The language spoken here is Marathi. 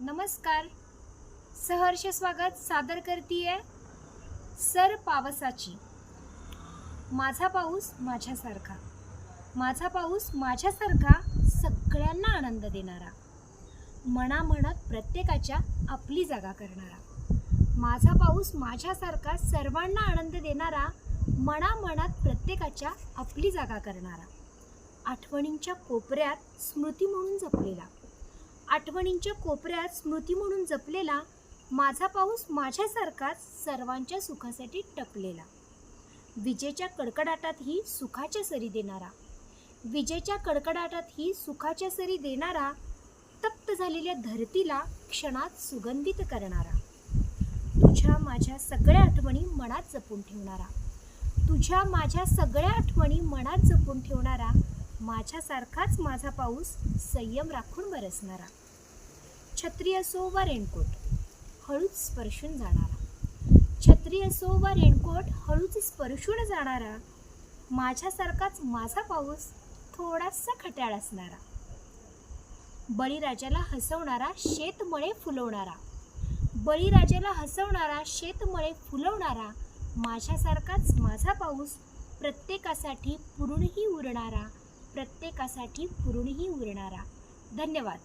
नमस्कार. सहर्ष स्वागत सादर करतीये सर पावसाची. माझा पाऊस माझ्यासारखा, माझा पाऊस माझ्यासारखा सगळ्यांना आनंद देणारा, मनामनात प्रत्येकाच्या आपली जागा करणारा. माझा पाऊस माझ्यासारखा सर्वांना आनंद देणारा, मनामनात प्रत्येकाच्या आपली जागा करणारा. आठवणींच्या कोपऱ्यात स्मृती म्हणून जपलेला, आठवणींच्या कोपऱ्यात स्मृती म्हणून जपलेला माझा पाऊस माझ्यासारखाच सर्वांच्या सुखासाठी टपलेला. विजेच्या कडकडाटातही सुखाच्या सरी देणारा, विजेच्या कडकडाटातही सुखाच्या सरी देणारा, तप्त झालेल्या धरतीला क्षणात सुगंधित करणारा. तुझ्या माझ्या सगळ्या आठवणी मनात जपून ठेवणारा, तुझ्या माझ्या सगळ्या आठवणी मनात जपून ठेवणारा, माझ्यासारखाच माझा पाऊस संयम राखून बरसणारा. छत्री असो वा रेनकोट हळूच स्पर्शून जाणारा, छत्री असो वा रेनकोट हळूच स्पर्शून जाणारा, माझ्यासारखाच माझा पाऊस थोडासा खट्याळ असणारा. बळीराजाला हसवणारा शेतमळे फुलवणारा, बळीराजाला हसवणारा शेतमळे फुलवणारा, माझ्यासारखाच माझा पाऊस प्रत्येकासाठी पुरूनही उरणारा, प्रत्येकासाठी पुरूनही उरणारा. धन्यवाद.